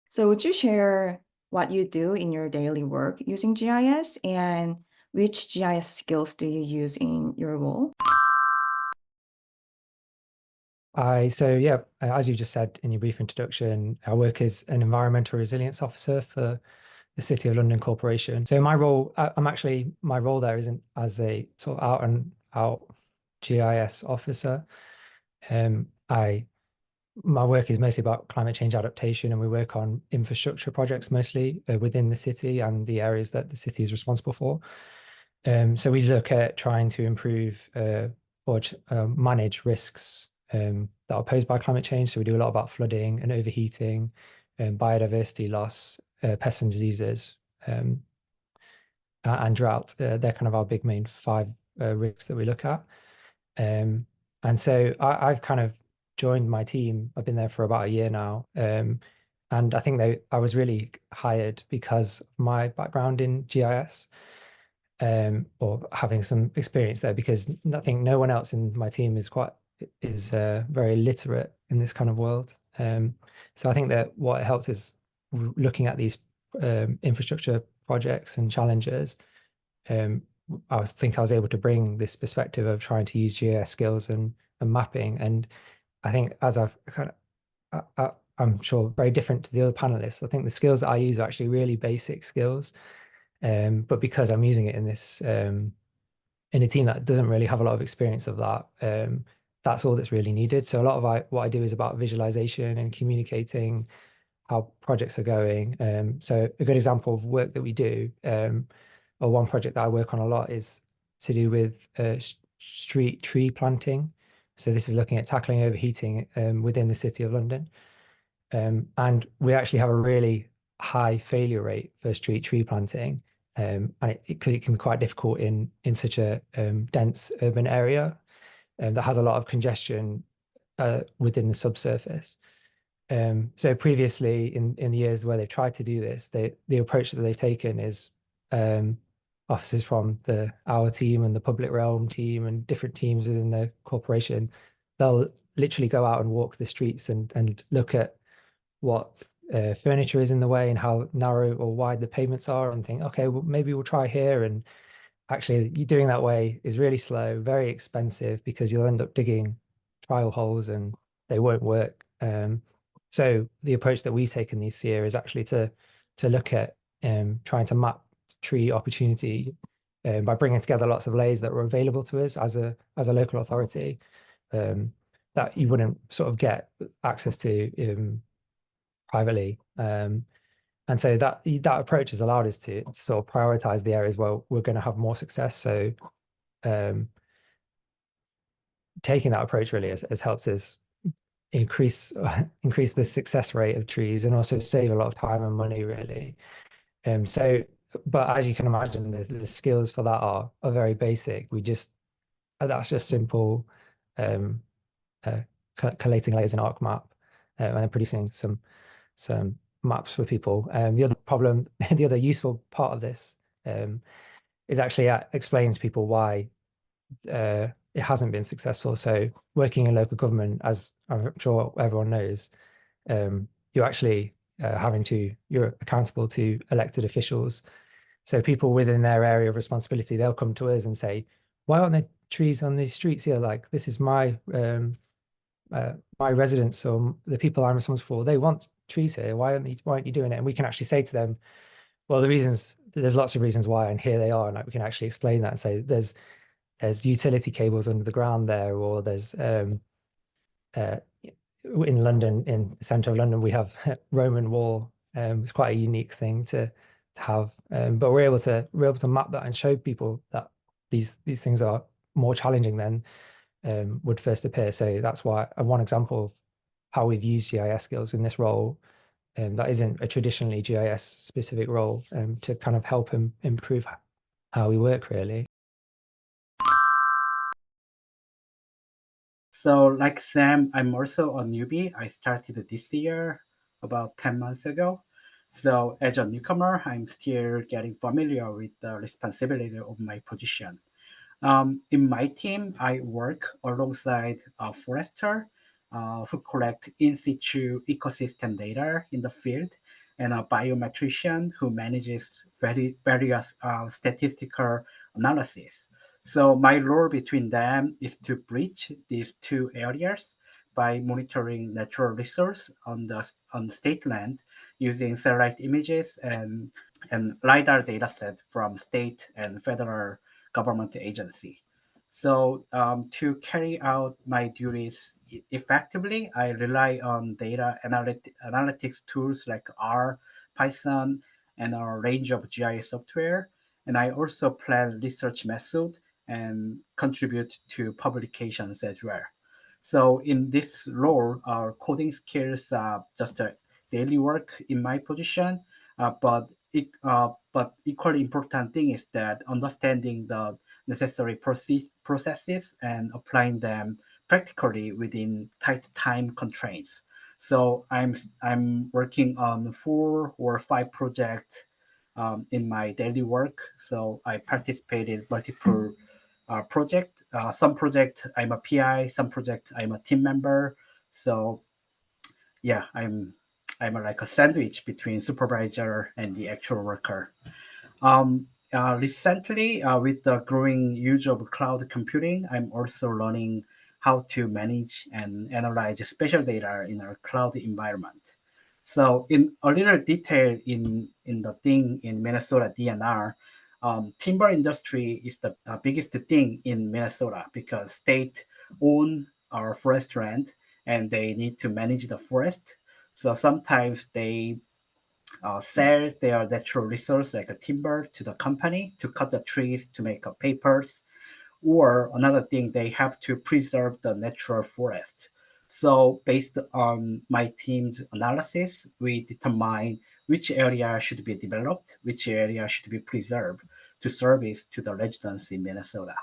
So would you share what you do in your daily work using GIS and which GIS skills do you use in your role? As you just said in your brief introduction, I work as an environmental resilience officer for the City of London Corporation. So my role there isn't as a sort of out and out GIS officer. I My work is mostly about climate change adaptation, and we work on infrastructure projects mostly within the city and the areas that the city is responsible for. So we look at trying to improve manage risks that are posed by climate change. So we do a lot about flooding and overheating, biodiversity loss, pests and diseases, um, and drought. They're kind of our big main five risks that we look at. Um, and so I've kind of joined my team. I've been there for about a year now. And I think I was really hired because of my background in GIS, or having some experience there, because I think no one else in my team is very literate in this kind of world. So I think that what helped is looking at these infrastructure projects and challenges. Um, I was able to bring this perspective of trying to use GIS skills and mapping. And I think as I've kind of, I'm sure very different to the other panelists. I think the skills that I use are actually really basic skills. But because I'm using it in a team that doesn't really have a lot of experience of that, that's all that's really needed. So a lot of what I do is about visualization and communicating how projects are going. So a good example of work that we do, or one project that I work on a lot, is to do with street tree planting. So this is looking at tackling overheating within the City of London. And we actually have a really high failure rate for street tree planting. And it can be quite difficult in such a dense urban area that has a lot of congestion within the subsurface. So previously, in the years where they've tried to do this, the approach that they've taken is um, officers from our team and the public realm team and different teams within the corporation, they'll literally go out and walk the streets and look at what furniture is in the way and how narrow or wide the pavements are, and think, okay, well, maybe we'll try here. And actually, you doing that way is really slow, very expensive, because you'll end up digging trial holes and they won't work. So the approach that we take in these year is actually to look at trying to map tree opportunity by bringing together lots of layers that were available to us as a local authority, um, that you wouldn't sort of get access to privately. And so that approach has allowed us to sort of prioritize the areas where we're going to have more success. So um, taking that approach really has helped us increase increase the success rate of trees, and also save a lot of time and money, really. So, but as you can imagine, the skills for that are very basic. That's just simple, um, uh, collating layers in ArcMap, and then producing some maps for people. The other problem, the other useful part of this is actually explaining to people why it hasn't been successful. So working in local government, as I'm sure everyone knows, you're actually you're accountable to elected officials. So people within their area of responsibility, they'll come to us and say, why aren't there trees on these streets here? Like, this is my residents, or the people I'm responsible for, they want trees here. Why aren't you doing it? And we can actually say to them, well, there's lots of reasons why, and here they are. And like, we can actually explain that and say there's utility cables under the ground there, or there's uh, in London, in the center of London, we have Roman wall. It's quite a unique thing to have, but we're able to map that and show people that these things are more challenging than would first appear. So that's why one example of how we've used GIS skills in this role, that isn't a traditionally GIS specific role, to kind of help improve how we work, really. So, like Sam, I'm also a newbie. I started this year about 10 months ago. So, as a newcomer, I'm still getting familiar with the responsibility of my position. In my team, I work alongside a forester who collect in situ ecosystem data in the field, and a biometrician who manages various statistical analysis. So my role between them is to bridge these two areas by monitoring natural resource on state land using satellite images and LiDAR dataset from state and federal government agency. So to carry out my duties effectively, I rely on data analytics tools like R, Python, and a range of GIS software. And I also plan research method and contribute to publications as well. So in this role, our coding skills are just a daily work in my position, but equally important thing is that understanding the necessary processes and applying them practically within tight time constraints. So I'm working on 4 or 5 projects in my daily work. So I participated multiple project. Some project I'm a PI, some project I'm a team member. So yeah, I'm like a sandwich between supervisor and the actual worker. Recently, with the growing use of cloud computing, I'm also learning how to manage and analyze spatial data in our cloud environment. So, in a little detail in the thing in Minnesota DNR, timber industry is the biggest thing in Minnesota because state own our forest land and they need to manage the forest. So sometimes they sell their natural resource like a timber to the company to cut the trees to make papers, or another thing they have to preserve the natural forest. So based on my team's analysis, we determine which area should be developed, which area should be preserved to service to the residents in Minnesota.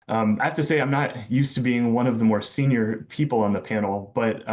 I have to say I'm not used to being one of the more senior people on the panel, but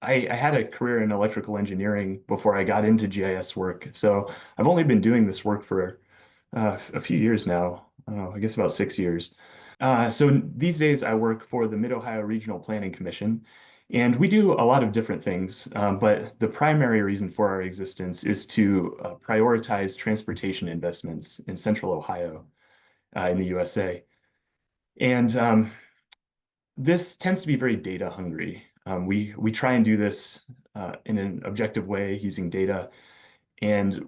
I had a career in electrical engineering before I got into GIS work. So I've only been doing this work for a few years now. I don't know, I guess about 6 years. So these days I work for the Mid-Ohio Regional Planning Commission, and we do a lot of different things. But the primary reason for our existence is to prioritize transportation investments in Central Ohio in the USA. And this tends to be very data hungry. We try and do this in an objective way using data. And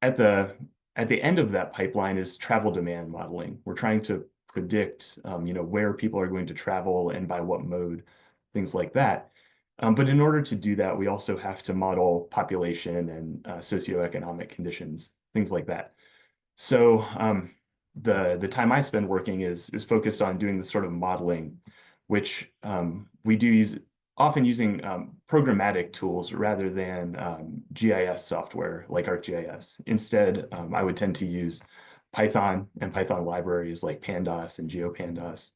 at the end of that pipeline is travel demand modeling. We're trying to predict, where people are going to travel and by what mode, things like that. But in order to do that, we also have to model population and socioeconomic conditions, things like that. So the time I spend working is focused on doing this sort of modeling, which we do use often using programmatic tools rather than GIS software like ArcGIS. Instead, I would tend to use Python and Python libraries like Pandas and GeoPandas,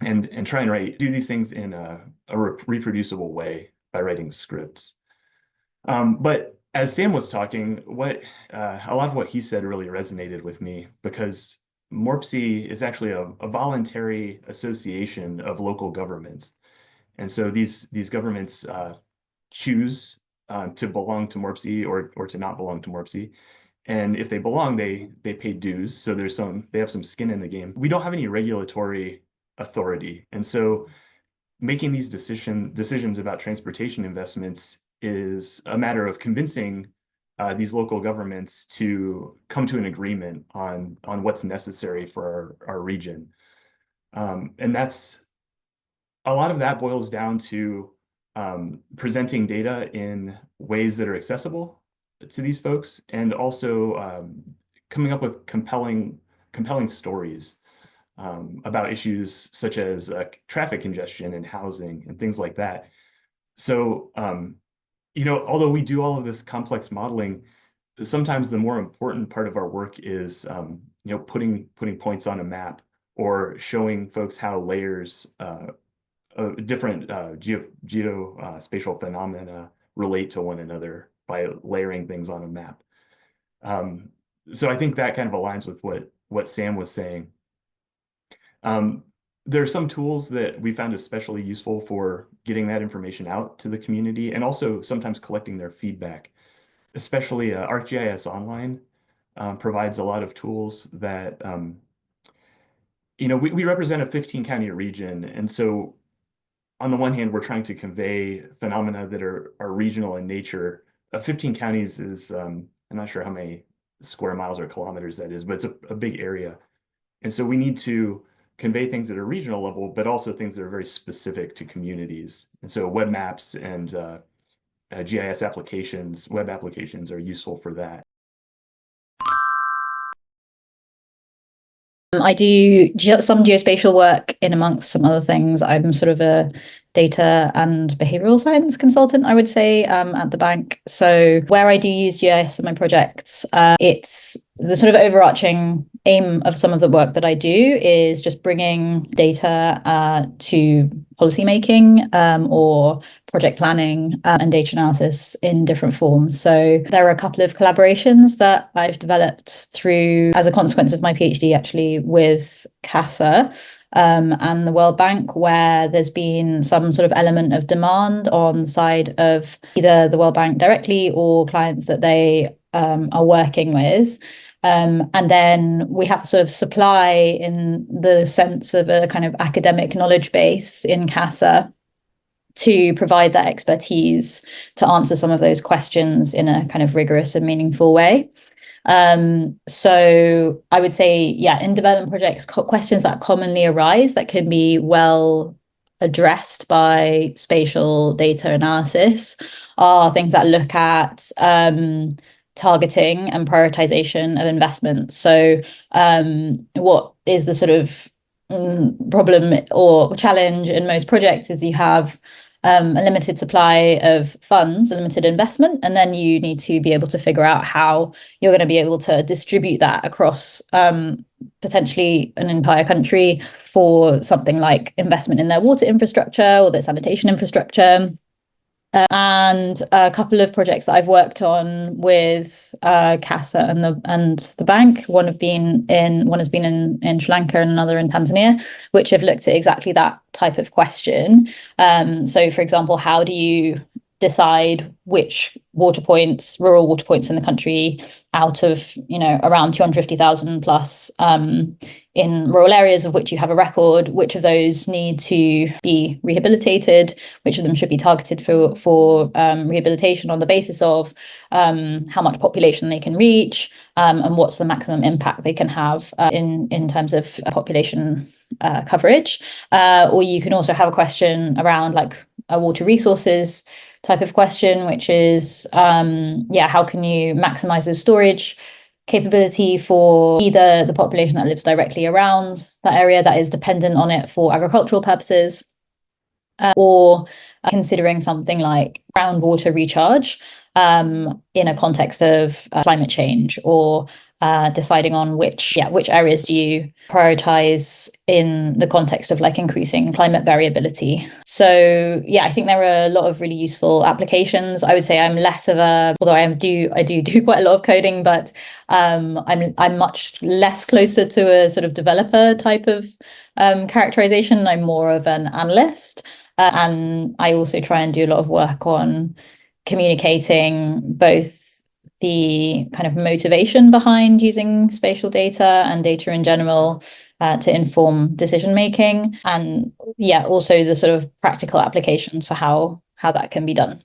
and try and do these things in a reproducible way by writing scripts. But as Sam was talking, a lot of what he said really resonated with me, because MORPC is actually a voluntary association of local governments. And so these governments choose to belong to MORPC or to not belong to MORPC. And if they belong, they pay dues. So they have some skin in the game. We don't have any regulatory authority. And so making these decisions about transportation investments is a matter of convincing these local governments to come to an agreement on what's necessary for our region. And that's a lot of that boils down to presenting data in ways that are accessible to these folks, and also coming up with compelling stories about issues such as traffic congestion and housing and things like that. So, although we do all of this complex modeling, sometimes the more important part of our work is, putting points on a map or showing folks how layers, different geospatial phenomena relate to one another by layering things on a map. So I think that kind of aligns with what Sam was saying. There are some tools that we found especially useful for getting that information out to the community and also sometimes collecting their feedback, especially ArcGIS Online provides a lot of tools that, we represent a 15 county region. And so on the one hand, we're trying to convey phenomena that are regional in nature. 15 counties is, I'm not sure how many square miles or kilometers that is, but it's a big area. And so we need to convey things at a regional level, but also things that are very specific to communities. And so web maps and GIS applications, web applications are useful for that. I do some geospatial work in amongst some other things. I'm sort of a data and behavioral science consultant, I would say, at the bank. So where I do use GIS in my projects, it's the sort of overarching aim of some of the work that I do is just bringing data to policymaking or project planning and data analysis in different forms. So there are a couple of collaborations that I've developed through, as a consequence of my PhD, actually, with CASA and the World Bank, where there's been some sort of element of demand on the side of either the World Bank directly or clients that they are working with. And then we have sort of supply in the sense of a kind of academic knowledge base in CASA to provide that expertise to answer some of those questions in a kind of rigorous and meaningful way. So I would say, yeah, in development projects, questions that commonly arise that can be well addressed by spatial data analysis are things that look at targeting and prioritization of investments. So what is the sort of problem or challenge in most projects is you have a limited supply of funds, a limited investment, and then you need to be able to figure out how you're going to be able to distribute that across potentially an entire country for something like investment in their water infrastructure or their sanitation infrastructure. And a couple of projects that I've worked on with CASA and the bank. One has been in Sri Lanka and another in Tanzania, which have looked at exactly that type of question. So, for example, how do you decide which rural water points in the country, out of around 250,000 plus in rural areas of which you have a record, which of those need to be rehabilitated, which of them should be targeted for rehabilitation on the basis of how much population they can reach, and what's the maximum impact they can have in terms of population coverage. Or you can also have a question around like a water resources type of question, which is how can you maximize the storage capability for either the population that lives directly around that area that is dependent on it for agricultural purposes, or considering something like groundwater recharge in a context of climate change, or deciding on which areas do you prioritize in the context of like increasing climate variability. So I think there are a lot of really useful applications. I would say I'm less of although I do quite a lot of coding, but I'm much less closer to a sort of developer type of characterization. I'm more of an analyst, and I also try and do a lot of work on communicating both the kind of motivation behind using spatial data and data in general to inform decision making, and also the sort of practical applications for how that can be done.